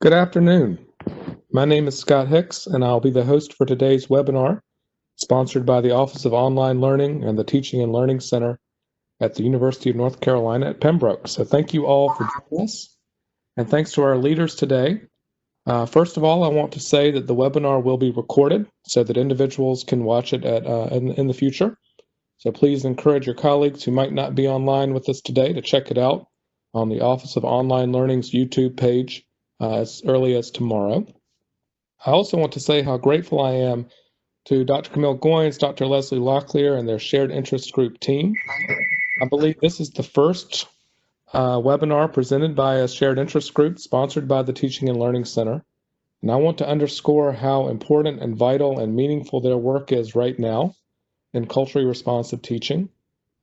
Good afternoon. My name is Scott Hicks, and I'll be the host for today's webinar, sponsored by the Office of Online Learning and the Teaching and Learning Center at the University of North Carolina at Pembroke. So thank you all for joining us, and thanks to our leaders today. First of all, I want to say that the webinar will be recorded so that individuals can watch it in the future. So please encourage your colleagues who might not be online with us today to check it out on the Office of Online Learning's YouTube page as early as tomorrow. I also want to say how grateful I am to Dr. Camille Goins, Dr. Leslie Locklear, and their shared interest group team. I believe this is the first webinar presented by a shared interest group sponsored by the Teaching and Learning Center. And I want to underscore how important and vital and meaningful their work is right now in culturally responsive teaching.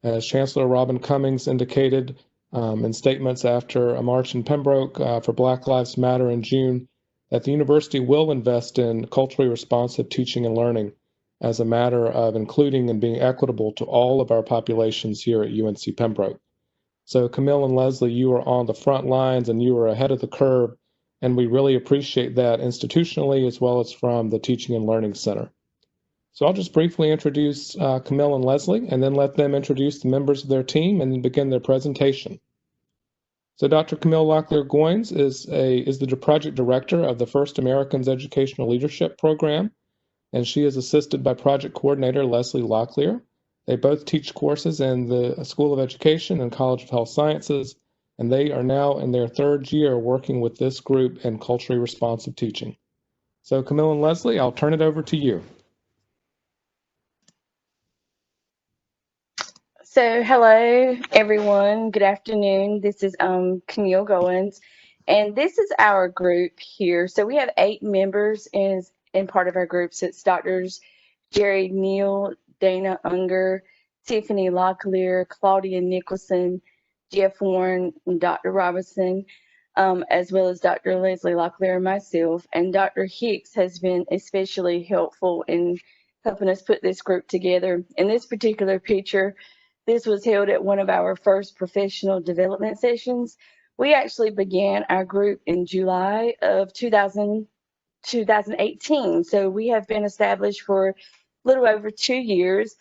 As Chancellor Robin Cummings indicated in statements after a march in Pembroke for Black Lives Matter in June, that the university will invest in culturally responsive teaching and learning as a matter of including and being equitable to all of our populations here at UNC Pembroke. So Camille and Leslie, you are on the front lines and you are ahead of the curve, and we really appreciate that institutionally as well as from the Teaching and Learning Center. So I'll just briefly introduce Camille and Leslie and then let them introduce the members of their team and then begin their presentation. So Dr. Camille Locklear Goins is the project director of the First Americans Educational Leadership Program, and she is assisted by project coordinator Leslie Locklear. They both teach courses in the School of Education and College of Health Sciences, and they are now in their third year working with this group in culturally responsive teaching. So Camille and Leslie, I'll turn it over to you. So hello, everyone. Good afternoon. This is Camille Goins, and this is our group here. So we have 8 members in part of our group. So it's Doctors Jerry Neal, Dana Unger, Tiffany Locklear, Claudia Nicholson, Jeff Warren, and Dr. Robinson, as well as Dr. Leslie Locklear and myself. And Dr. Hicks has been especially helpful in helping us put this group together. In this particular picture, this was held at one of our first professional development sessions. We actually began our group in July of 2018. So we have been established for a little over 2 years.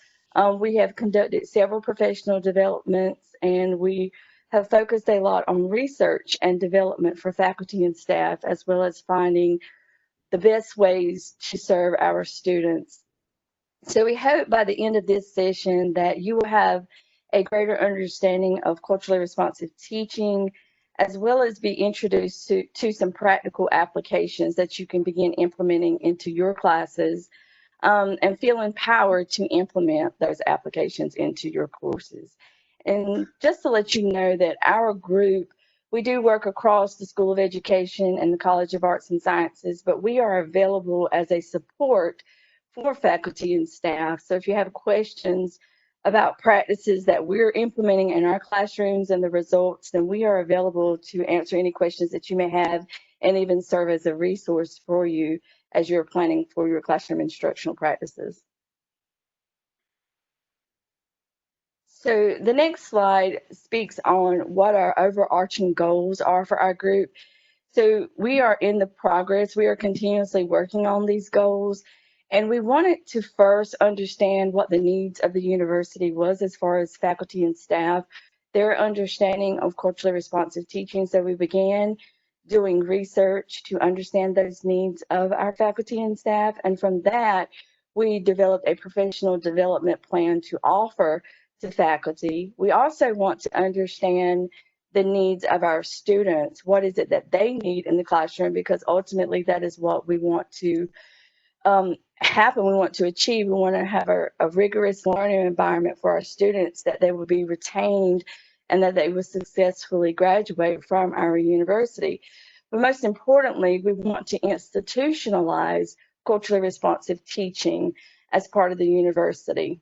We have conducted several professional developments, and we have focused a lot on research and development for faculty and staff, as well as finding the best ways to serve our students. So we hope by the end of this session that you will have a greater understanding of culturally responsive teaching, as well as be introduced to some practical applications that you can begin implementing into your classes, and feel empowered to implement those applications into your courses. And just to let you know that our group, we do work across the School of Education and the College of Arts and Sciences, but we are available as a support for faculty and staff. So if you have questions about practices that we're implementing in our classrooms and the results, then we are available to answer any questions that you may have and even serve as a resource for you as you're planning for your classroom instructional practices. So the next slide speaks on what our overarching goals are for our group. So we are in the progress. We are continuously working on these goals. And we wanted to first understand what the needs of the university was as far as faculty and staff, their understanding of culturally responsive teaching. So we began doing research to understand those needs of our faculty and staff. And from that, we developed a professional development plan to offer to faculty. We also want to understand the needs of our students. What is it that they need in the classroom? Because ultimately that is what we want to happen, we want to achieve. We want to have a rigorous learning environment for our students, that they will be retained and that they will successfully graduate from our university. But most importantly, we want to institutionalize culturally responsive teaching as part of the university.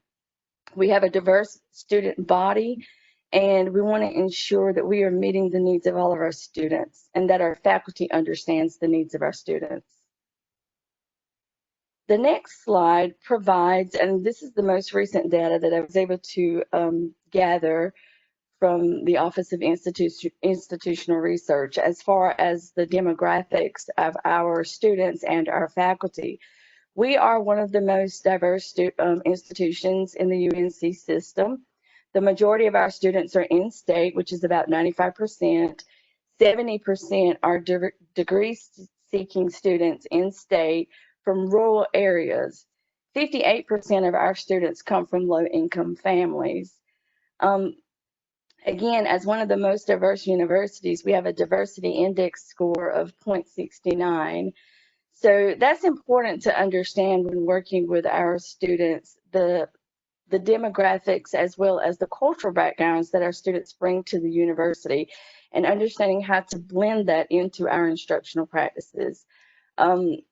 We have a diverse student body, and we want to ensure that we are meeting the needs of all of our students and that our faculty understands the needs of our students. The next slide provides, and this is the most recent data that I was able to gather from the Office of Institutional Research as far as the demographics of our students and our faculty. We are one of the most diverse institutions in the UNC system. The majority of our students are in-state, which is about 95%. 70% are degree-seeking students in-state from rural areas. 58% of our students come from low-income families. Again, as one of the most diverse universities, we have a diversity index score of 0.69. So that's important to understand when working with our students, the demographics as well as the cultural backgrounds that our students bring to the university, and understanding how to blend that into our instructional practices. And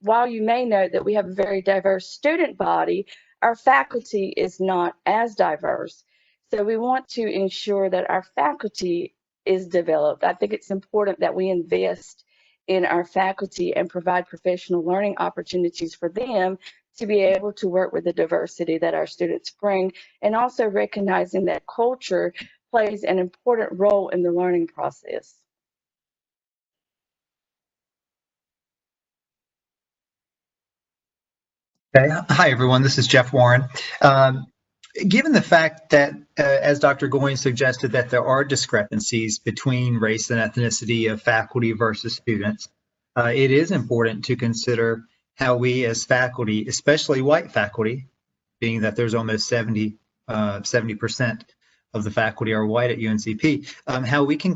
while you may note that we have a very diverse student body, our faculty is not as diverse. So we want to ensure that our faculty is developed. I think it's important that we invest in our faculty and provide professional learning opportunities for them to be able to work with the diversity that our students bring, and also recognizing that culture plays an important role in the learning process. Okay. Hi, everyone. This is Jeff Warren. Given the fact that, as Dr. Goins suggested, that there are discrepancies between race and ethnicity of faculty versus students, it is important to consider how we as faculty, especially white faculty, being that there's almost 70% of the faculty are white at UNCP, how we can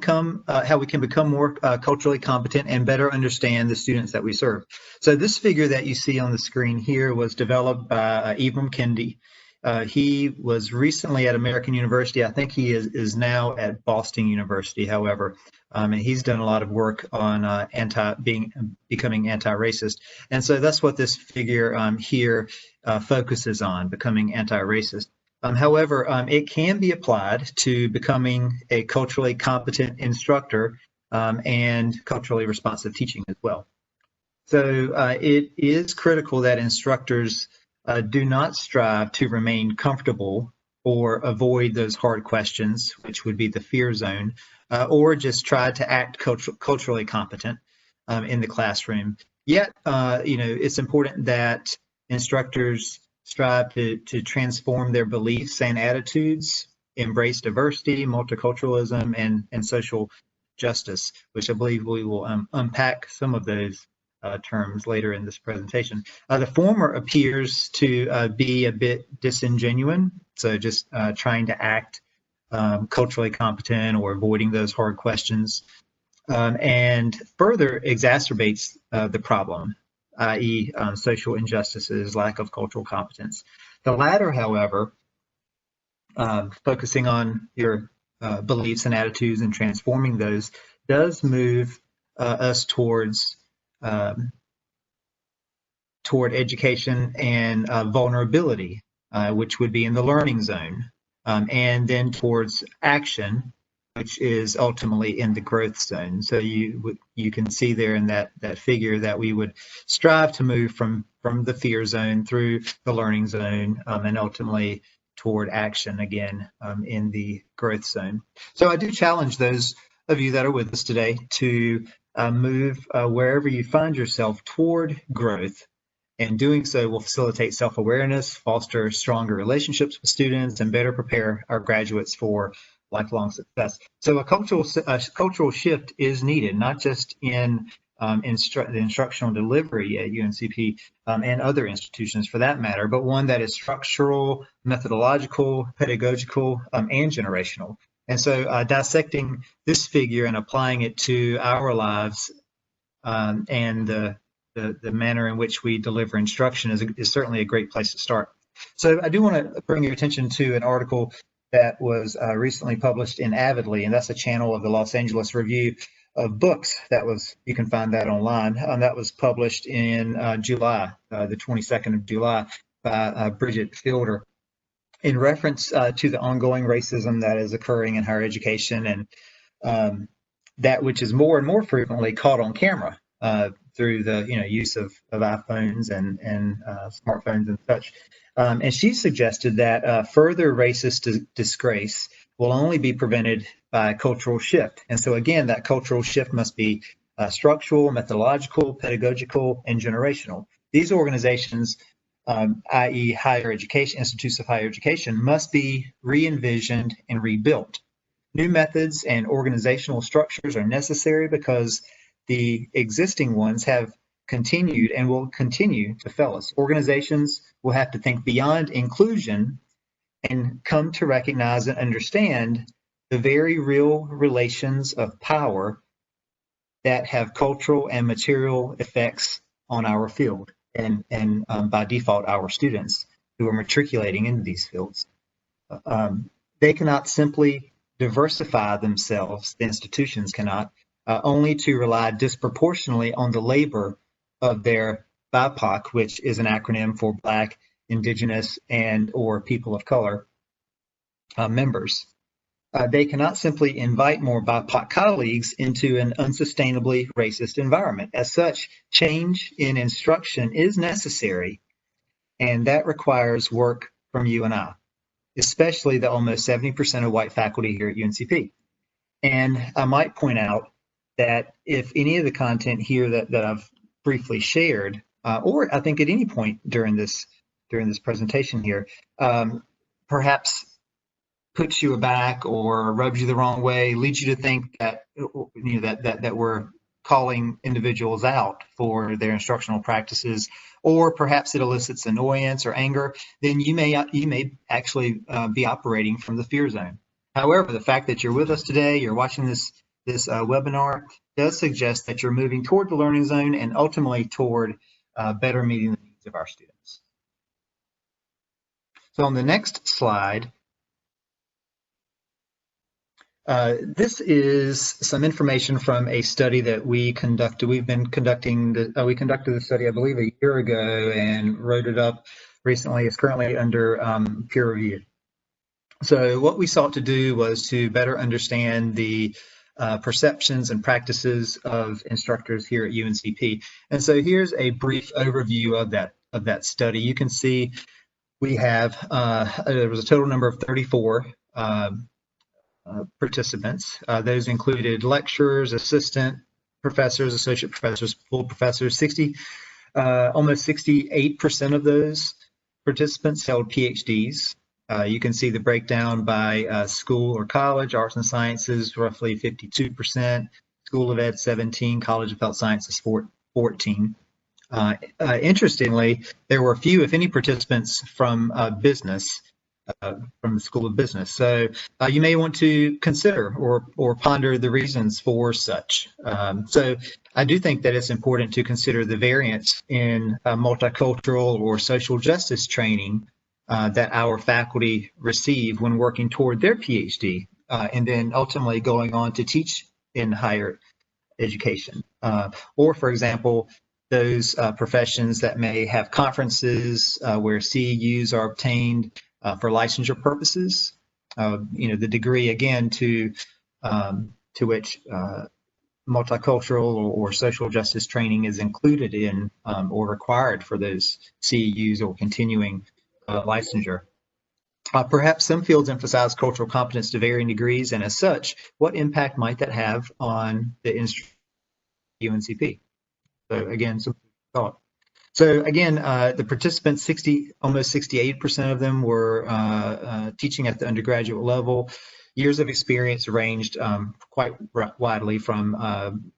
become more culturally competent and better understand the students that we serve. So this figure that you see on the screen here was developed by Ibram Kendi. He was recently at American University. I think he is now at Boston University, however, and he's done a lot of work on becoming anti-racist. And so that's what this figure here focuses on, becoming anti-racist. However, it can be applied to becoming a culturally competent instructor and culturally responsive teaching as well. So it is critical that instructors do not strive to remain comfortable or avoid those hard questions, which would be the fear zone, or just try to act culturally competent in the classroom. Yet, it's important that instructors strive to transform their beliefs and attitudes, embrace diversity, multiculturalism, and social justice, which I believe we will unpack some of those terms later in this presentation. The former appears to be a bit disingenuous, so just trying to act culturally competent or avoiding those hard questions, and further exacerbates the problem, i.e. Social injustices, lack of cultural competence. The latter, however, focusing on your beliefs and attitudes and transforming those, does move us toward education and vulnerability, which would be in the learning zone, and then towards action, which is ultimately in the growth zone. So you can see there in that figure that we would strive to move from the fear zone through the learning zone, and ultimately toward action again in the growth zone. So I do challenge those of you that are with us today to move wherever you find yourself toward growth, and doing so will facilitate self-awareness, foster stronger relationships with students, and better prepare our graduates for lifelong success. So a cultural shift is needed, not just in the instructional delivery at UNCP and other institutions for that matter, but one that is structural, methodological, pedagogical, and generational. And so dissecting this figure and applying it to our lives and the manner in which we deliver instruction is certainly a great place to start. So I do want to bring your attention to an article that was recently published in Avidly, and that's a channel of the Los Angeles Review of Books. You can find that online. That was published in July, the 22nd of July, by Bridget Fielder, in reference to the ongoing racism that is occurring in higher education, and that which is more and more frequently caught on camera through the use of iPhones and smartphones and such. And she suggested that further racist disgrace will only be prevented by a cultural shift. And so again, that cultural shift must be structural, methodological, pedagogical, and generational. These organizations, i.e. higher education, institutes of higher education, must be re-envisioned and rebuilt. New methods and organizational structures are necessary because the existing ones have continued and will continue to fail us. Organizations will have to think beyond inclusion and come to recognize and understand the very real relations of power that have cultural and material effects on our field and by default our students who are matriculating into these fields. They cannot simply diversify themselves, the institutions cannot, only to rely disproportionately on the labor of their BIPOC, which is an acronym for Black, Indigenous, and or people of color members. They cannot simply invite more BIPOC colleagues into an unsustainably racist environment. As such, change in instruction is necessary, and that requires work from you and I, especially the almost 70% of white faculty here at UNCP. And I might point out that if any of the content here that I've briefly shared, or I think at any point during this presentation here, perhaps puts you aback or rubs you the wrong way, leads you to think that that we're calling individuals out for their instructional practices, or perhaps it elicits annoyance or anger, then you may actually be operating from the fear zone. However, the fact that you're with us today, you're watching this webinar, does suggest that you're moving toward the learning zone and ultimately toward better meeting the needs of our students. So on the next slide, this is some information from a study that we conducted. We conducted the study, I believe, a year ago and wrote it up recently. It's currently under peer review. So what we sought to do was to better understand the perceptions and practices of instructors here at UNCP. And so here's a brief overview of that study. You can see we have there was a total number of 34 participants. Those included lecturers, assistant professors, associate professors, full professors. Almost 68% of those participants held PhDs. You can see the breakdown by school or college. Arts and sciences, roughly 52%. School of Ed, 17. College of Health Sciences, 14. Interestingly, there were few, if any, participants from business, from the School of Business. So you may want to consider or ponder the reasons for such. So I do think that it's important to consider the variance in multicultural or social justice training that our faculty receive when working toward their PhD, and then ultimately going on to teach in higher education. Or, for example, those professions that may have conferences where CEUs are obtained for licensure purposes. The degree, again, to which multicultural or social justice training is included in or required for those CEUs or continuing licensure. Perhaps some fields emphasize cultural competence to varying degrees, and as such, what impact might that have on the UNCP? So again, some thought. So again, the participants, almost 68% of them were teaching at the undergraduate level. Years of experience ranged quite widely from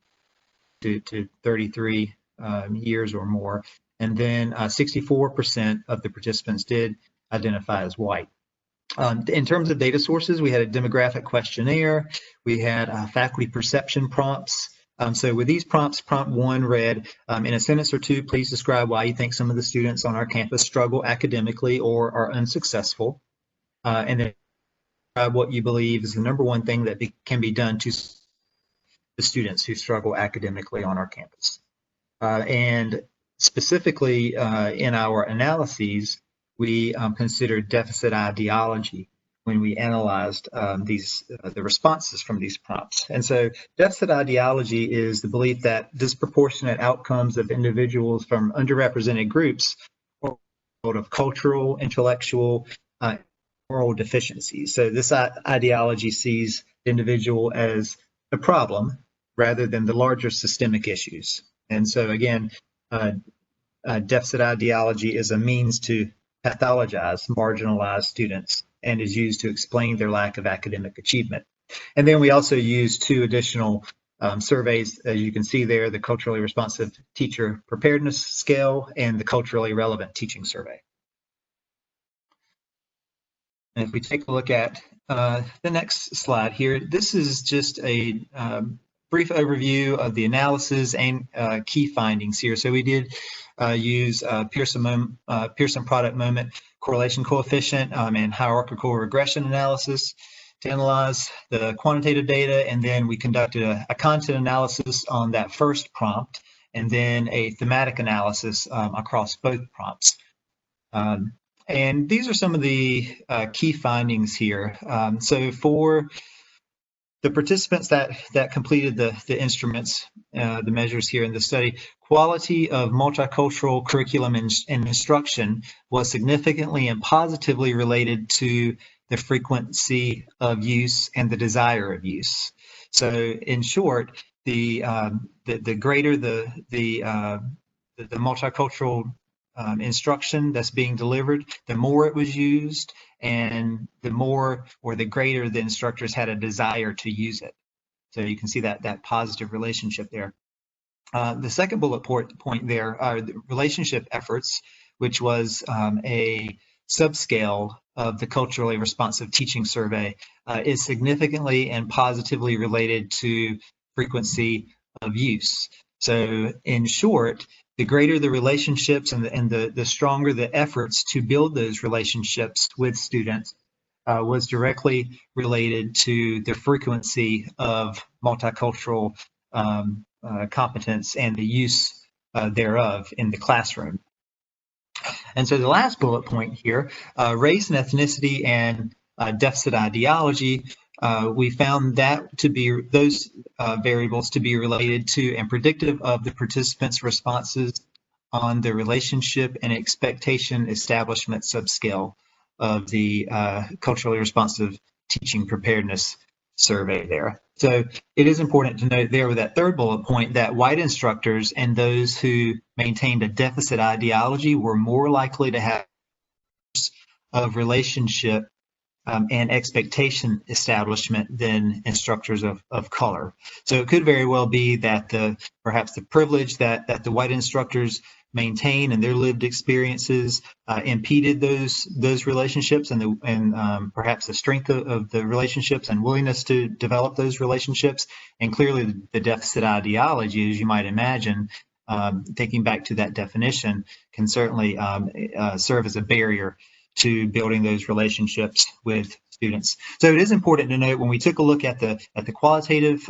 to 33 years or more. And then 64% of the participants did identify as white. In terms of data sources, we had a demographic questionnaire. We had faculty perception prompts. So with these prompts, prompt 1 read, in a sentence or two, please describe why you think some of the students on our campus struggle academically or are unsuccessful. And then describe what you believe is the number one thing that can be done to the students who struggle academically on our campus. And specifically in our analyses, we considered deficit ideology when we analyzed the responses from these prompts. And so deficit ideology is the belief that disproportionate outcomes of individuals from underrepresented groups of cultural, intellectual, moral deficiencies. So this ideology sees the individual as a problem rather than the larger systemic issues. And so again, deficit ideology is a means to pathologize marginalized students and is used to explain their lack of academic achievement. And then we also use two additional surveys, as you can see there, the Culturally Responsive Teacher Preparedness Scale and the Culturally Relevant Teaching Survey. And if we take a look at the next slide here, this is just a brief overview of the analysis and key findings here. So we did use Pearson product moment correlation coefficient and hierarchical regression analysis to analyze the quantitative data, and then we conducted a content analysis on that first prompt, and then a thematic analysis across both prompts. And these are some of the key findings here. So for the participants that completed the instruments, the measures here in the study, quality of multicultural curriculum and instruction was significantly and positively related to the frequency of use and the desire of use. So in short, the greater the multicultural instruction that's being delivered, the more it was used, and the more or the greater the instructors had a desire to use it. So you can see that positive relationship there. The second bullet point there are the relationship efforts, which was a subscale of the Culturally Responsive Teaching Survey, is significantly and positively related to frequency of use. So in short, the greater the relationships and the stronger the efforts to build those relationships with students was directly related to the frequency of multicultural competence and the use thereof in the classroom. And so the last bullet point here, race and ethnicity and deficit ideology, we found that to be those variables to be related to and predictive of the participants' responses on the relationship and expectation establishment subscale of the Culturally Responsive Teaching Preparedness Survey there. So it is important to note there with that third bullet point that white instructors and those who maintained a deficit ideology were more likely to have of relationship and expectation establishment than instructors of color. So it could very well be that perhaps the privilege that the white instructors maintain and their lived experiences impeded those relationships and perhaps the strength of the relationships and willingness to develop those relationships. And clearly the deficit ideology, as you might imagine, taking back to that definition, can certainly serve as a barrier to building those relationships with students. So it is important to note when we took a look at the qualitative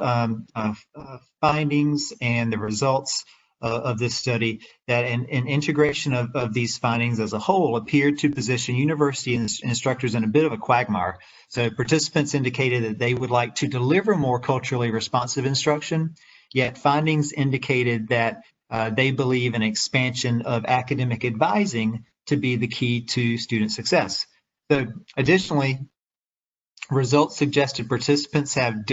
findings and the results of this study, that an integration of these findings as a whole appeared to position university instructors in a bit of a quagmire. So participants indicated that they would like to deliver more culturally responsive instruction, yet findings indicated that they believe an expansion of academic advising to be the key to student success. So additionally, results suggested participants have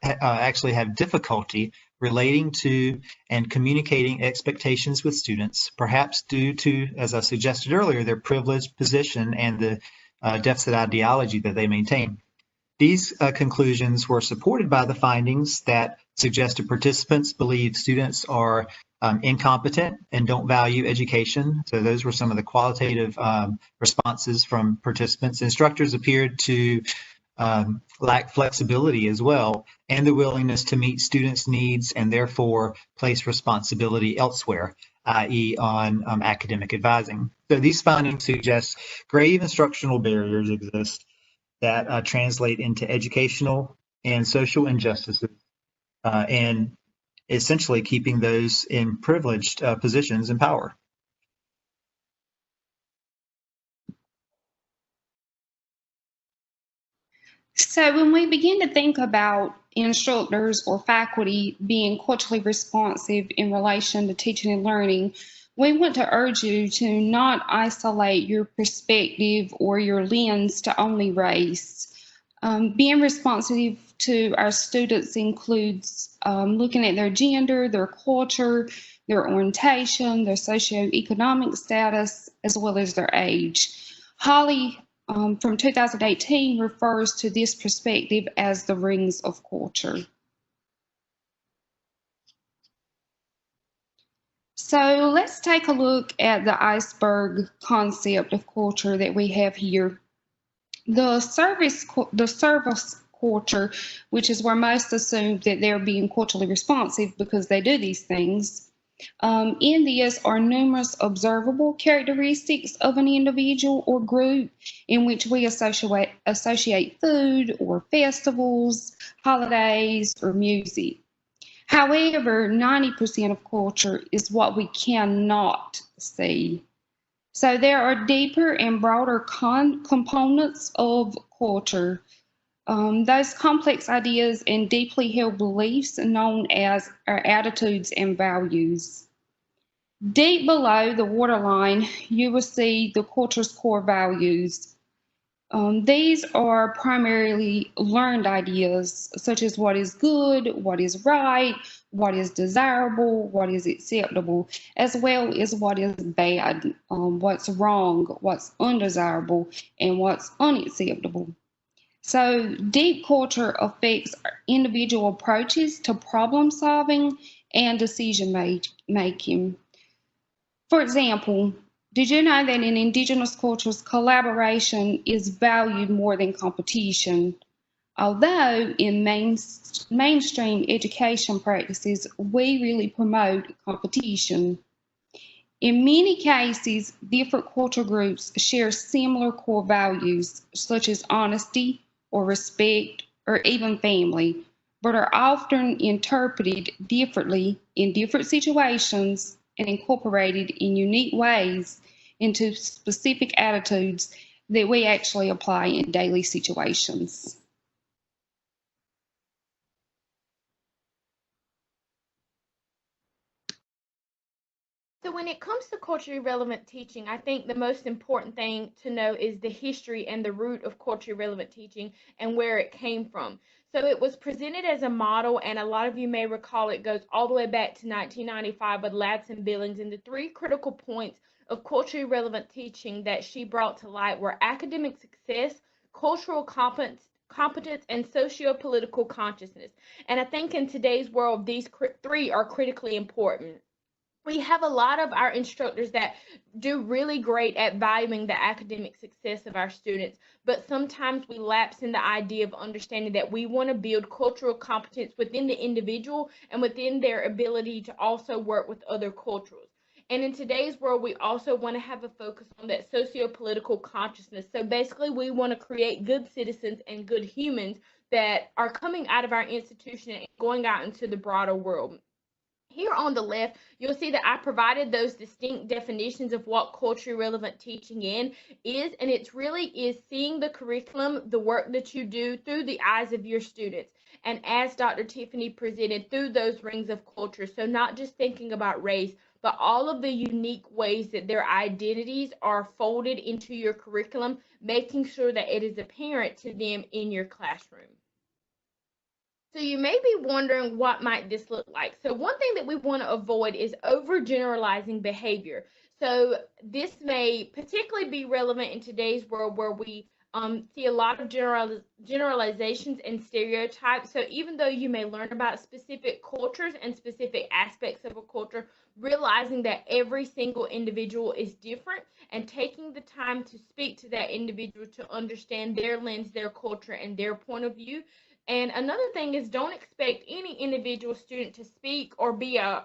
actually have difficulty relating to and communicating expectations with students, perhaps due to, as I suggested earlier, their privileged position and the deficit ideology that they maintain. These conclusions were supported by the findings that suggested participants believe students are incompetent and don't value education. So those were some of the qualitative responses from participants. Instructors appeared to lack flexibility as well, and the willingness to meet students' needs and therefore place responsibility elsewhere, i.e. on academic advising. So these findings suggest grave instructional barriers exist that translate into educational and social injustices and essentially keeping those in privileged positions in power. So when we begin to think about instructors or faculty being culturally responsive in relation to teaching and learning, we want to urge you to not isolate your perspective or your lens to only race. Being responsive to our students includes looking at their gender, their culture, their orientation, their socioeconomic status, as well as their age. Holly from 2018 refers to this perspective as the rings of culture. So let's take a look at the iceberg concept of culture that we have here. The service culture, which is where most assume that they're being culturally responsive because they do these things. In this are numerous observable characteristics of an individual or group in which we associate food or festivals, holidays, or music. However, 90% of culture is what we cannot see. So there are deeper and broader components of culture. Those complex ideas and deeply held beliefs known as our attitudes and values. Deep below the waterline, you will see the culture's core values. These are primarily learned ideas, such as what is good, what is right, what is desirable, what is acceptable, as well as what is bad, what's wrong, what's undesirable, and what's unacceptable. So deep culture affects individual approaches to problem solving and decision making. For example, did you know that in Indigenous cultures, collaboration is valued more than competition? Although in mainstream education practices, we really promote competition. In many cases, different culture groups share similar core values, such as honesty or respect or even family, but are often interpreted differently in different situations and incorporated in unique ways into specific attitudes that we actually apply in daily situations. So when it comes to culturally relevant teaching, I think the most important thing to know is the history and the root of culturally relevant teaching and where it came from. So it was presented as a model, and a lot of you may recall it goes all the way back to 1995 with Ladson Billings, and the three critical points of culturally relevant teaching that she brought to light were academic success, cultural competence, and socio-political consciousness. And I think in today's world, these three are critically important. We have a lot of our instructors that do really great at valuing the academic success of our students, but sometimes we lapse in the idea of understanding that we want to build cultural competence within the individual and within their ability to also work with other cultures. And in today's world, we also want to have a focus on that socio-political consciousness. So basically, we want to create good citizens and good humans that are coming out of our institution and going out into the broader world. Here on the left, you'll see that I provided those distinct definitions of what culturally relevant teaching is, and it really is seeing the curriculum, the work that you do through the eyes of your students. And as Dr. Tiffany presented, through those rings of culture. So not just thinking about race, but all of the unique ways that their identities are folded into your curriculum, making sure that it is apparent to them in your classroom. So you may be wondering, what might this look like? So one thing that we want to avoid is overgeneralizing behavior. So this may particularly be relevant in today's world where we see a lot of generalizations and stereotypes. So even though you may learn about specific cultures and specific aspects of a culture, realizing that every single individual is different and taking the time to speak to that individual to understand their lens, their culture, and their point of view. And another thing is, don't expect any individual student to speak or be a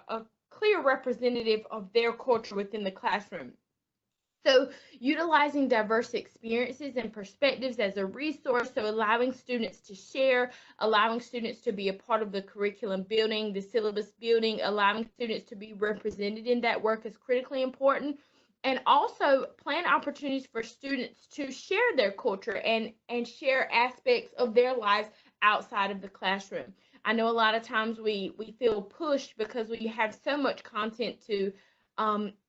clear representative of their culture within the classroom. So utilizing diverse experiences and perspectives as a resource, so allowing students to share, allowing students to be a part of the curriculum building, the syllabus building, allowing students to be represented in that work is critically important. And also plan opportunities for students to share their culture and share aspects of their lives outside of the classroom. I know a lot of times we feel pushed because we have so much content to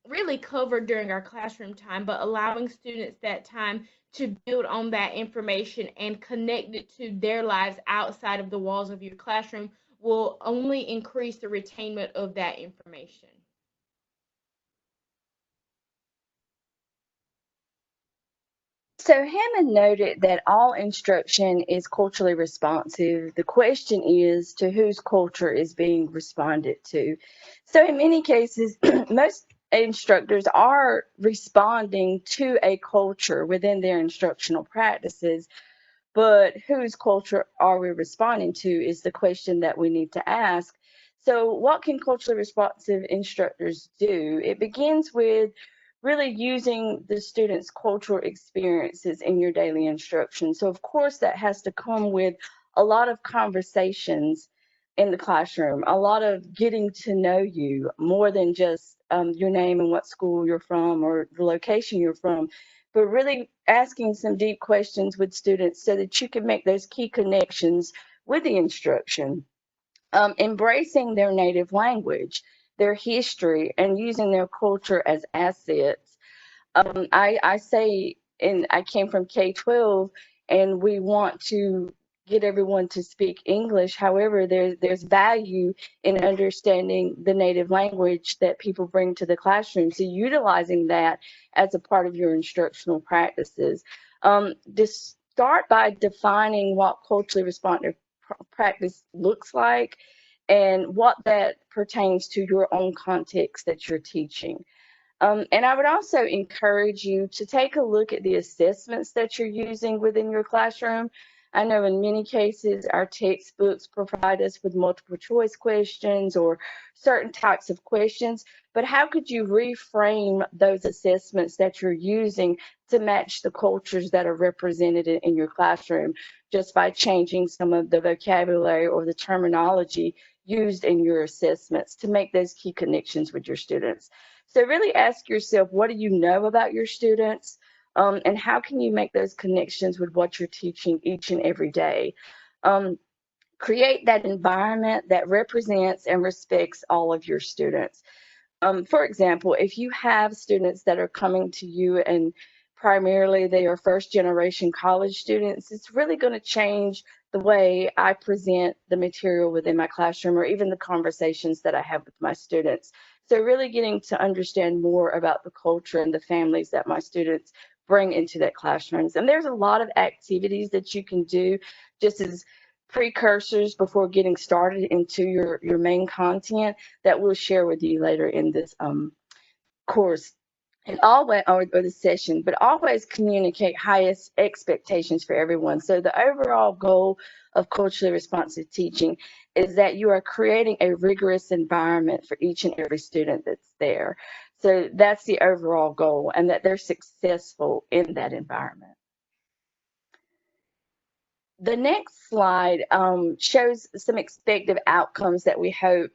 really covered during our classroom time, but allowing students that time to build on that information and connect it to their lives outside of the walls of your classroom will only increase the retainment of that information. So Hammond noted that all instruction is culturally responsive. The question is to whose culture is being responded to. So in many cases, most instructors are responding to a culture within their instructional practices, but whose culture are we responding to is the question that we need to ask. So what can culturally responsive instructors do? It begins with really using the students' cultural experiences in your daily instruction. So of course that has to come with a lot of conversations in the classroom, a lot of getting to know you more than just your name and what school you're from or the location you're from, but really asking some deep questions with students so that you can make those key connections with the instruction. Embracing their native language, their history, and using their culture as assets. I say, and I came from K-12, and we want to get everyone to speak English. However, there's value in understanding the native language that people bring to the classroom. So utilizing that as a part of your instructional practices. Just start by defining what culturally responsive practice looks like and what that pertains to your own context that you're teaching. And I would also encourage you to take a look at the assessments that you're using within your classroom. I know in many cases our textbooks provide us with multiple choice questions or certain types of questions, but how could you reframe those assessments that you're using to match the cultures that are represented in your classroom just by changing some of the vocabulary or the terminology used in your assessments to make those key connections with your students? So really ask yourself, what do you know about your students? And how can you make those connections with what you're teaching each and every day? Create that environment that represents and respects all of your students. For example, if you have students that are coming to you and primarily they are first generation college students, it's really going to change the way I present the material within my classroom or even the conversations that I have with my students. So really getting to understand more about the culture and the families that my students bring into that classrooms. And there's a lot of activities that you can do just as precursors before getting started into your main content that we'll share with you later in this course. And always, or the session, but always communicate highest expectations for everyone. So the overall goal of culturally responsive teaching is that you are creating a rigorous environment for each and every student that's there. So that's the overall goal, and that they're successful in that environment. The next slide shows some expected outcomes that we hope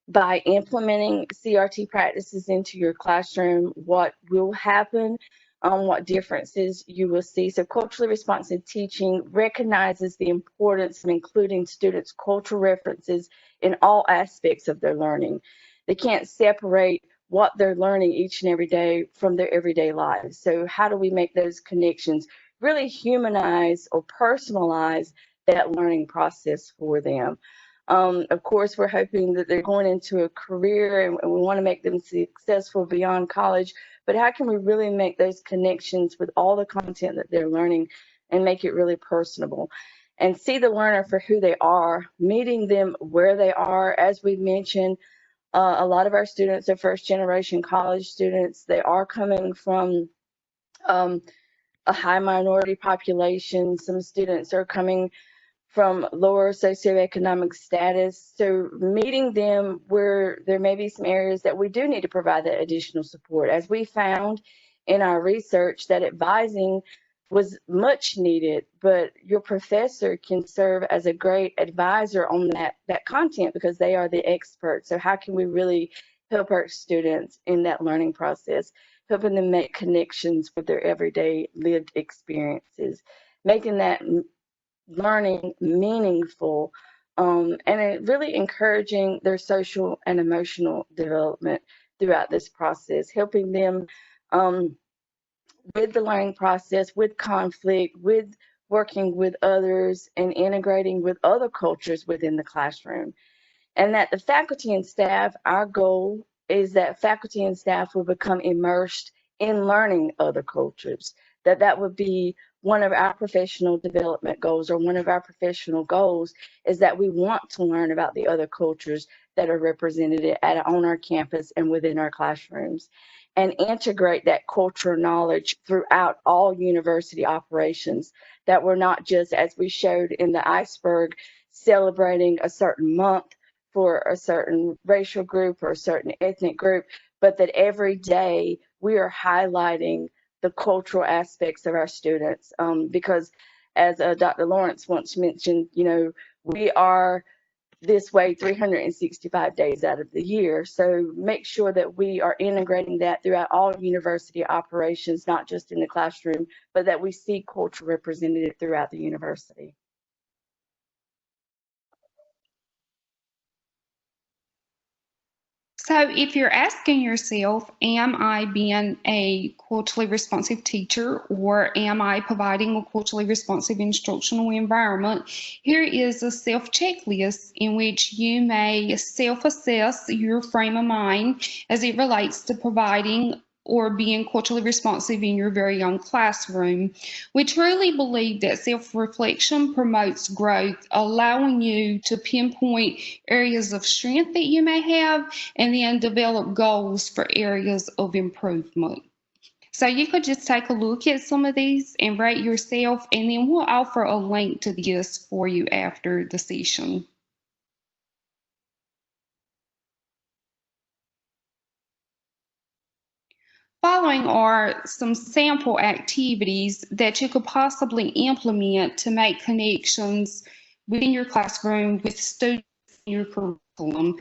by implementing CRT practices into your classroom, what will happen, what differences you will see. So culturally responsive teaching recognizes the importance of including students' cultural references in all aspects of their learning. They can't separate what they're learning each and every day from their everyday lives. So how do we make those connections, really humanize or personalize that learning process for them? Of course, we're hoping that they're going into a career and we want to make them successful beyond college, but how can we really make those connections with all the content that they're learning and make it really personable? And see the learner for who they are, meeting them where they are. As we mentioned, a lot of our students are first generation college students. They are coming from a high minority population. Some students are coming from lower socioeconomic status. So meeting them where there may be some areas that we do need to provide that additional support. As we found in our research that advising was much needed, but your professor can serve as a great advisor on that content because they are the experts. So how can we really help our students in that learning process, helping them make connections with their everyday lived experiences, making that learning meaningful, and really encouraging their social and emotional development throughout this process, helping them with the learning process, with conflict, with working with others, and integrating with other cultures within the classroom. And that the faculty and staff, our goal is that faculty and staff will become immersed in learning other cultures, that would be one of our professional development goals, or one of our professional goals is that we want to learn about the other cultures that are represented on our campus and within our classrooms, and integrate that cultural knowledge throughout all university operations, that we're not just, as we showed in the Iceberg, celebrating a certain month for a certain racial group or a certain ethnic group, but that every day we are highlighting the cultural aspects of our students. Because as Dr. Lawrence once mentioned, we are this way 365 days out of the year. So make sure that we are integrating that throughout all university operations, not just in the classroom, but that we see culture represented throughout the university. So if you're asking yourself, am I being a culturally responsive teacher, or am I providing a culturally responsive instructional environment? Here is a self-checklist in which you may self-assess your frame of mind as it relates to providing or being culturally responsive in your very own classroom. We truly believe that self-reflection promotes growth, allowing you to pinpoint areas of strength that you may have and then develop goals for areas of improvement. So you could just take a look at some of these and rate yourself, and then we'll offer a link to this for you after the session. Following are some sample activities that you could possibly implement to make connections within your classroom with students in your curriculum.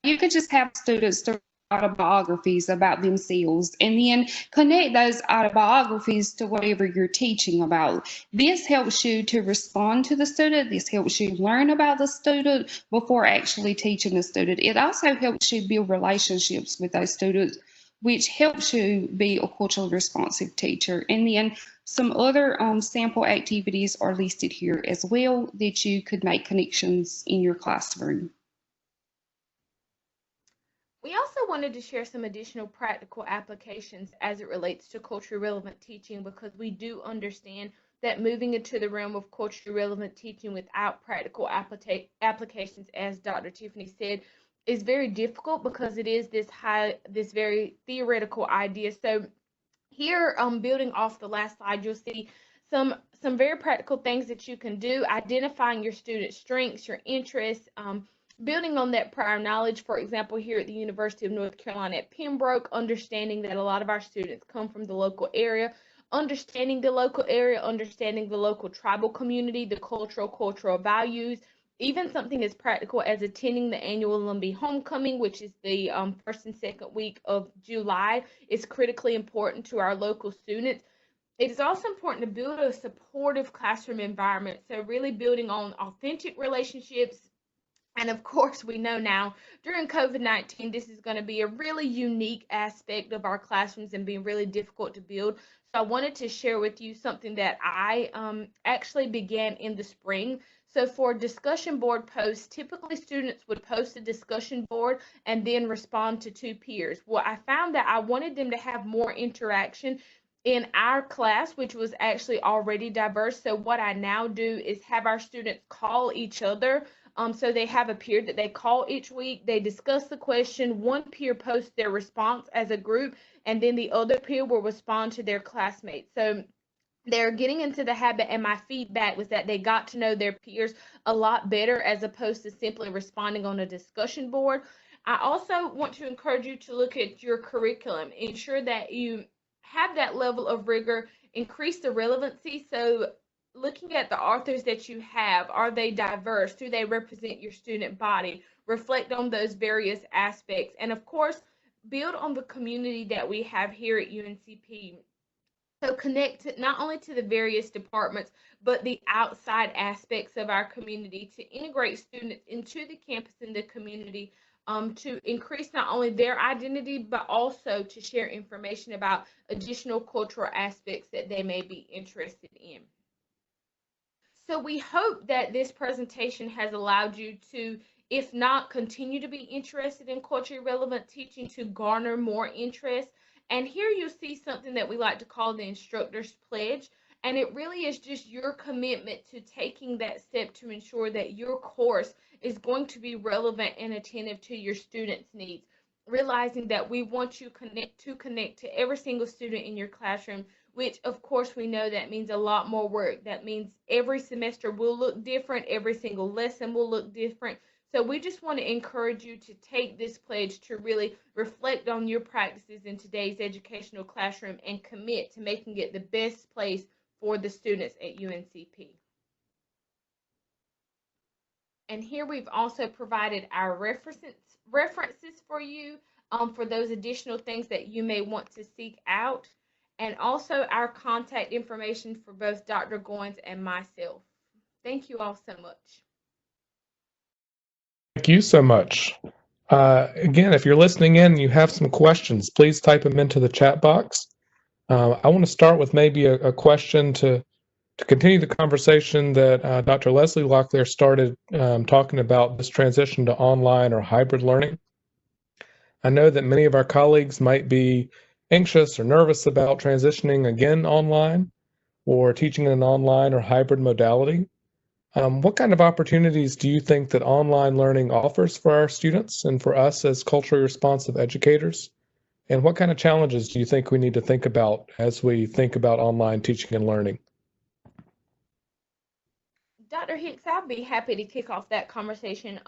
You could just have students to write autobiographies about themselves and then connect those autobiographies to whatever you're teaching about. This helps you to respond to the student. This helps you learn about the student before actually teaching the student. It also helps you build relationships with those students, which helps you be a culturally responsive teacher. And then some other sample activities are listed here as well that you could make connections in your classroom. We also wanted to share some additional practical applications as it relates to culturally relevant teaching, because we do understand that moving into the realm of culturally relevant teaching without practical applications, as Dr. Tiffany said, is very difficult, because it is this very theoretical idea. So here, building off the last slide, you'll see some very practical things that you can do, identifying your students' strengths, your interests, building on that prior knowledge. For example, here at the University of North Carolina at Pembroke, understanding that a lot of our students come from the local area, understanding the local area, understanding the local tribal community, the cultural values, even something as practical as attending the annual Lumbee Homecoming, which is the first and second week of July, is critically important to our local students. It is also important to build a supportive classroom environment. So really building on authentic relationships. And of course, we know now during COVID-19, this is going to be a really unique aspect of our classrooms and be really difficult to build. So I wanted to share with you something that I actually began in the spring. So for discussion board posts, typically students would post a discussion board and then respond to two peers. Well, I found that I wanted them to have more interaction in our class, which was actually already diverse. So what I now do is have our students call each other. So they have a peer that they call each week. They discuss the question. One peer posts their response as a group, and then the other peer will respond to their classmates. So they're getting into the habit, and my feedback was that they got to know their peers a lot better as opposed to simply responding on a discussion board. I also want to encourage you to look at your curriculum, ensure that you have that level of rigor, increase the relevancy. So looking at the authors that you have, are they diverse? Do they represent your student body? Reflect on those various aspects. And of course, build on the community that we have here at UNCP. So connect not only to the various departments, but the outside aspects of our community to integrate students into the campus and the community to increase not only their identity, but also to share information about additional cultural aspects that they may be interested in. So we hope that this presentation has allowed you to, if not continue to be interested in culturally relevant teaching, to garner more interest. And here you'll see something that we like to call the instructor's pledge. And it really is just your commitment to taking that step to ensure that your course is going to be relevant and attentive to your students' needs. Realizing that we want you to connect to every single student in your classroom, which of course we know that means a lot more work. That means every semester will look different, every single lesson will look different. So we just want to encourage you to take this pledge to really reflect on your practices in today's educational classroom and commit to making it the best place for the students at UNCP. And here we've also provided our references for you for those additional things that you may want to seek out, and also our contact information for both Dr. Goins and myself. Thank you all so much. Thank you so much. Again, if you're listening in and you have some questions, please type them into the chat box. I want to start with maybe a question to continue the conversation that Dr. Leslie Locklear started talking about this transition to online or hybrid learning. I know that many of our colleagues might be anxious or nervous about transitioning again online or teaching in an online or hybrid modality. What kind of opportunities do you think that online learning offers for our students and for us as culturally responsive educators? And what kind of challenges do you think we need to think about as we think about online teaching and learning? Dr. Hicks, I'd be happy to kick off that conversation.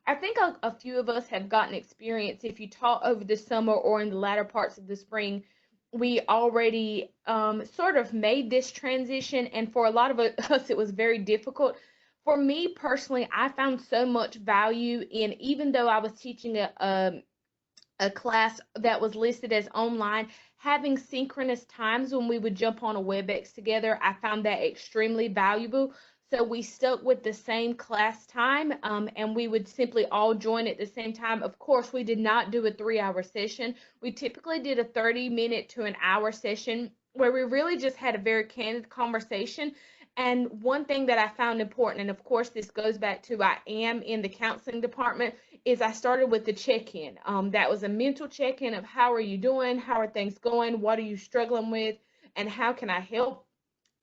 I think a few of us have gotten experience. If you taught over the summer or in the latter parts of the spring, we already sort of made this transition, and for a lot of us, it was very difficult. For me personally, I found so much value in, even though I was teaching a class that was listed as online, having synchronous times when we would jump on a WebEx together. I found that extremely valuable. So we stuck with the same class time, and we would simply all join at the same time. Of course, we did not do a 3-hour session. We typically did a 30-minute to an hour session where we really just had a very candid conversation. And one thing that I found important, and of course this goes back to I am in the counseling department, is I started with the check-in. That was a mental check-in of how are you doing, how are things going, what are you struggling with, and how can I help?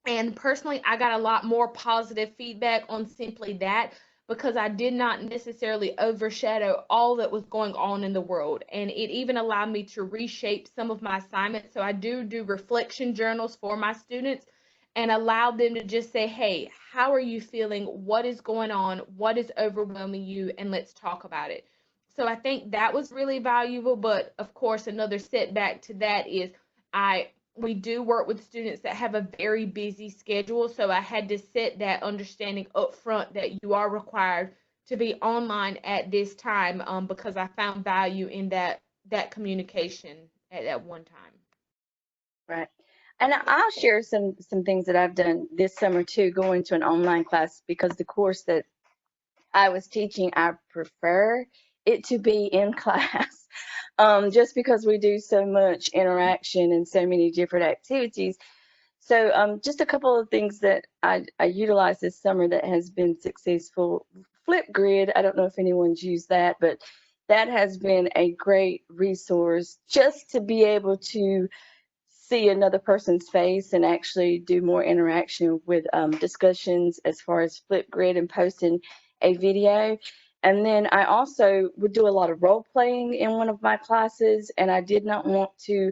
And personally, I got a lot more positive feedback on simply that, because I did not necessarily overshadow all that was going on in the world. And it even allowed me to reshape some of my assignments. So I do reflection journals for my students and allow them to just say, hey, how are you feeling? What is going on? What is overwhelming you? And let's talk about it. So I think that was really valuable. But of course, another setback to that is we do work with students that have a very busy schedule. So I had to set that understanding up front that you are required to be online at this time, because I found value in that communication at that one time. Right. And I'll share some things that I've done this summer too, going to an online class, because the course that I was teaching, I prefer it to be in class, just because we do so much interaction and so many different activities. So just a couple of things that I utilized this summer that has been successful. Flipgrid, I don't know if anyone's used that, but that has been a great resource just to be able to see another person's face and actually do more interaction with discussions as far as Flipgrid and posting a video. And then I also would do a lot of role playing in one of my classes, and I did not want to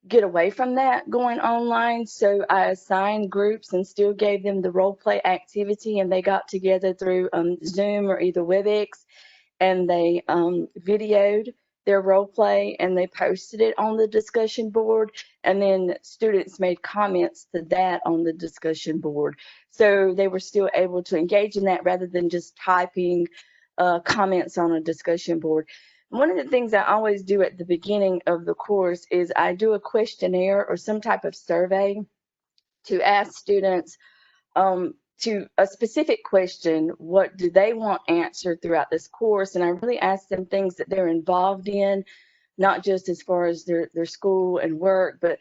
get away from that going online. So I assigned groups and still gave them the role play activity, and they got together through Zoom or either WebEx, and they videoed their role play and they posted it on the discussion board, and then students made comments to that on the discussion board. So they were still able to engage in that rather than just typing comments on a discussion board. One of the things I always do at the beginning of the course is I do a questionnaire or some type of survey to ask students to a specific question. What do they want answered throughout this course? And I really asked them things that they're involved in, not just as far as their school and work, but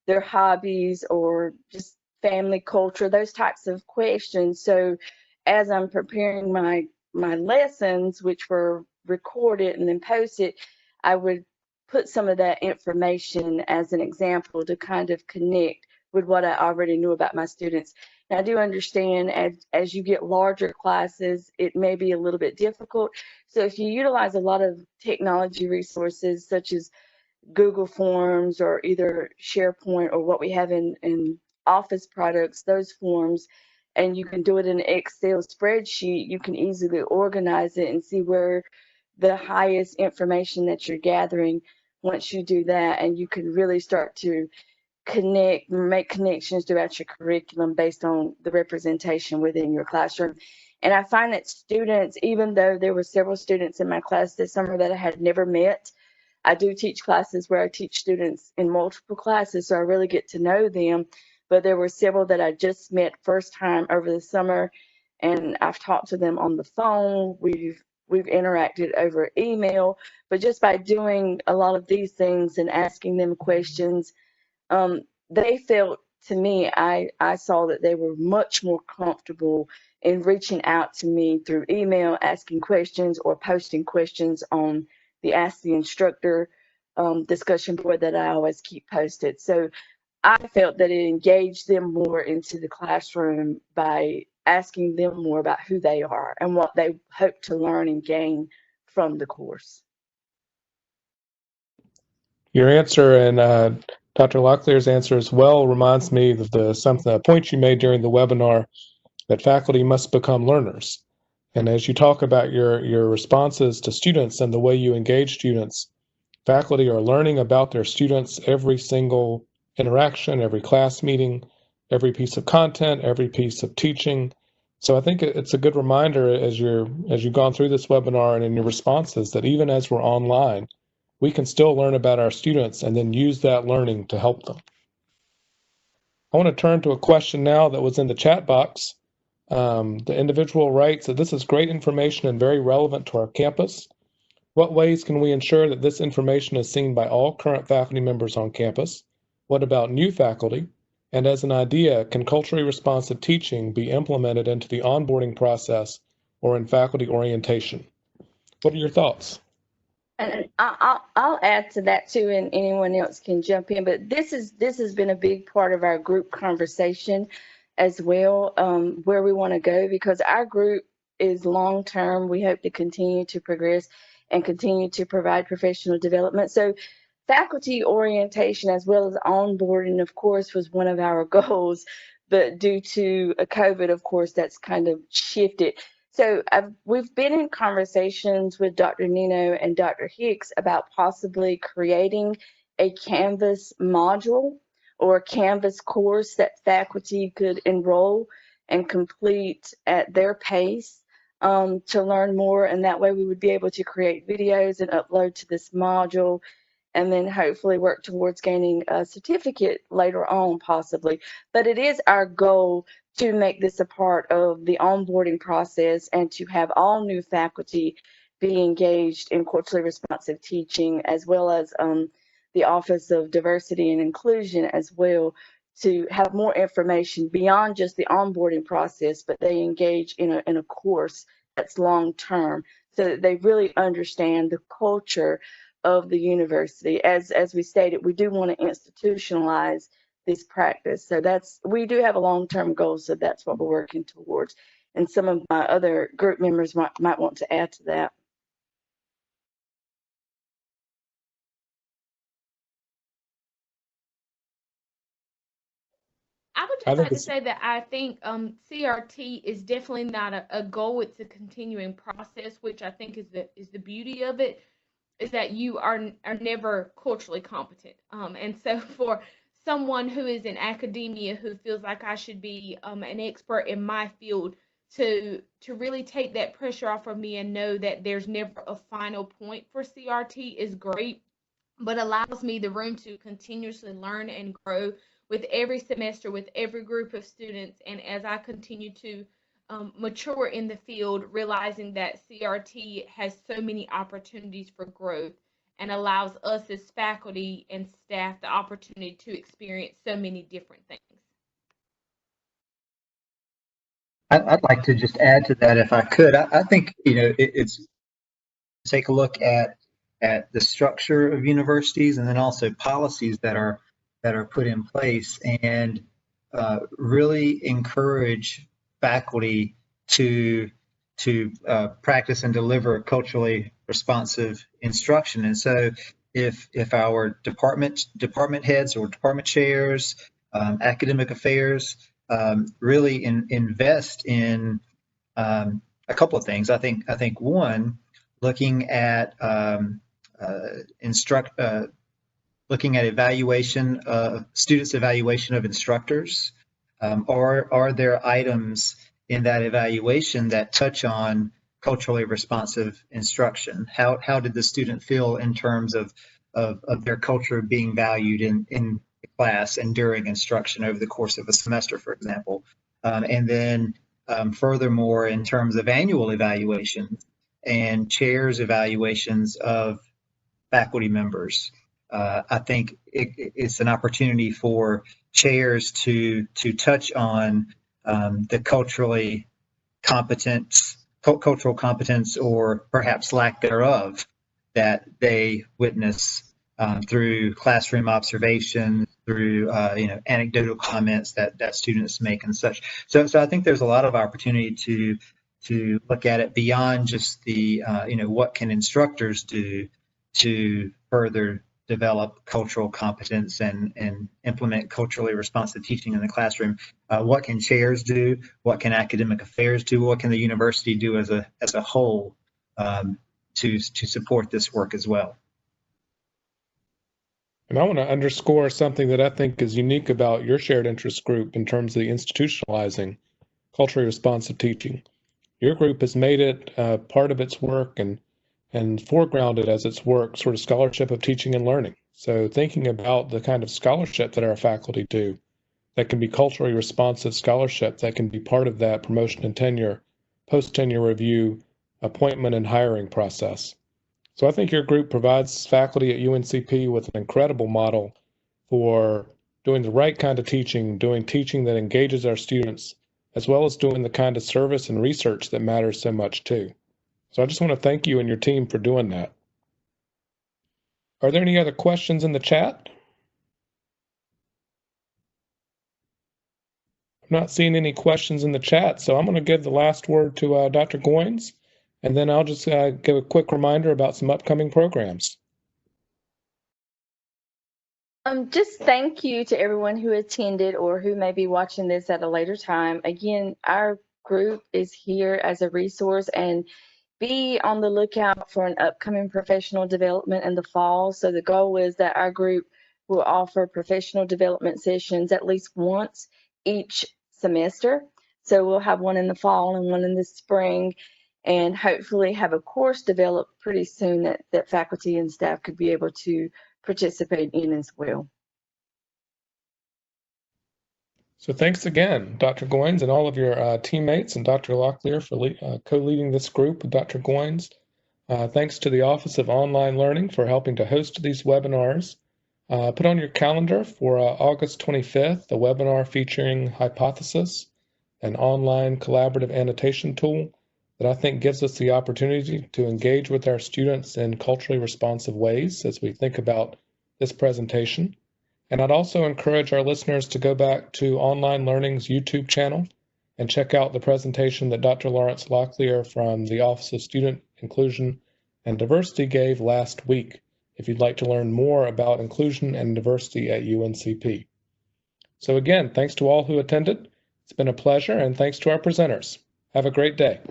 their hobbies or just family culture, those types of questions. So as I'm preparing my lessons, which were recorded and then posted, I would put some of that information as an example to kind of connect with what I already knew about my students. And I do understand as you get larger classes, it may be a little bit difficult. So if you utilize a lot of technology resources such as Google Forms or either SharePoint or what we have in Office products, those forms, and you can do it in an Excel spreadsheet, you can easily organize it and see where the highest information that you're gathering. Once you do that, and you can really start to make connections throughout your curriculum based on the representation within your classroom. And I find that students, even though there were several students in my class this summer that I had never met, I do teach classes where I teach students in multiple classes, so I really get to know them. But there were several that I just met first time over the summer, and I've talked to them on the phone. We've interacted over email, but just by doing a lot of these things and asking them questions, they felt, to me, I saw that they were much more comfortable in reaching out to me through email, asking questions or posting questions on the Ask the Instructor discussion board that I always keep posted. So I felt that it engaged them more into the classroom by asking them more about who they are and what they hope to learn and gain from the course. Your answer and Dr. Locklear's answer as well reminds me of a point you made during the webinar that faculty must become learners. And as you talk about your responses to students and the way you engage students, faculty are learning about their students every single interaction, every class meeting, every piece of content, every piece of teaching. So I think it's a good reminder as you've gone through this webinar and in your responses that even as we're online, we can still learn about our students and then use that learning to help them. I want to turn to a question now that was in the chat box. The individual writes that this is great information and very relevant to our campus. What ways can we ensure that this information is seen by all current faculty members on campus? What about new faculty? And as an idea, can culturally responsive teaching be implemented into the onboarding process or in faculty orientation? What are your thoughts? And I'll add to that too, and anyone else can jump in. But this has been a big part of our group conversation as well, where we want to go, because our group is long term. We hope to continue to progress and continue to provide professional development. So faculty orientation as well as onboarding, of course, was one of our goals. But due to COVID, of course, that's kind of shifted. So we've been in conversations with Dr. Nino and Dr. Hicks about possibly creating a Canvas module or a Canvas course that faculty could enroll and complete at their pace to learn more. And that way we would be able to create videos and upload to this module, and then hopefully work towards gaining a certificate later on possibly. But it is our goal to make this a part of the onboarding process and to have all new faculty be engaged in culturally responsive teaching, as well as the Office of Diversity and Inclusion as well, to have more information beyond just the onboarding process, but they engage in a course that's long term so that they really understand the culture of the university. As we stated, we do want to institutionalize this practice. So we do have a long-term goal, so that's what we're working towards. And some of my other group members might want to add to that. I would just like to say that I think CRT is definitely not a goal. It's a continuing process, which I think is the beauty of it, is that you are never culturally competent. And so for someone who is in academia who feels like I should be an expert in my field, to really take that pressure off of me and know that there's never a final point for CRT is great, but allows me the room to continuously learn and grow with every semester, with every group of students, and as I continue to mature in the field, realizing that CRT has so many opportunities for growth and allows us as faculty and staff the opportunity to experience so many different things. I'd like to just add to that if I could. I think, it's take a look at the structure of universities and then also policies that are put in place, and really encourage faculty to practice and deliver culturally responsive instruction. And so if our department heads or department chairs, academic affairs, really invest in a couple of things. I think one, looking at looking at evaluation, students' evaluation of instructors. Are there items in that evaluation that touch on culturally responsive instruction? How did the student feel in terms of their culture being valued in class and during instruction over the course of a semester, for example? And then furthermore, in terms of annual evaluations and chairs evaluations of faculty members, I think it's an opportunity for chairs to touch on the cultural competence or perhaps lack thereof that they witness through classroom observation, through anecdotal comments that students make and such. So I think there's a lot of opportunity to look at it beyond just the what can instructors do to further develop cultural competence and implement culturally responsive teaching in the classroom. What can chairs do? What can academic affairs do? What can the university do as a whole to support this work as well? And I want to underscore something that I think is unique about your shared interest group in terms of the institutionalizing culturally responsive teaching. Your group has made it part of its work and foregrounded as its work sort of scholarship of teaching and learning. So thinking about the kind of scholarship that our faculty do, that can be culturally responsive scholarship, that can be part of that promotion and tenure, post-tenure review, appointment and hiring process. So I think your group provides faculty at UNCP with an incredible model for doing the right kind of teaching, doing teaching that engages our students, as well as doing the kind of service and research that matters so much too. So I just want to thank you and your team for doing that. Are there any other questions in the chat? I'm not seeing any questions in the chat, so I'm going to give the last word to Dr. Goins, and then I'll just give a quick reminder about some upcoming programs. Just thank you to everyone who attended or who may be watching this at a later time. Again, our group is here as a resource, and be on the lookout for an upcoming professional development in the fall. So the goal is that our group will offer professional development sessions at least once each semester. So we'll have one in the fall and one in the spring, and hopefully have a course developed pretty soon that faculty and staff could be able to participate in as well. So thanks again, Dr. Goins, and all of your teammates, and Dr. Locklear for co-leading this group with Dr. Goins. Thanks to the Office of Online Learning for helping to host these webinars. Put on your calendar for August 25th, a webinar featuring Hypothesis, an online collaborative annotation tool that I think gives us the opportunity to engage with our students in culturally responsive ways as we think about this presentation. And I'd also encourage our listeners to go back to Online Learning's YouTube channel and check out the presentation that Dr. Lawrence Locklear from the Office of Student Inclusion and Diversity gave last week, if you'd like to learn more about inclusion and diversity at UNCP. So again, thanks to all who attended. It's been a pleasure, and thanks to our presenters. Have a great day.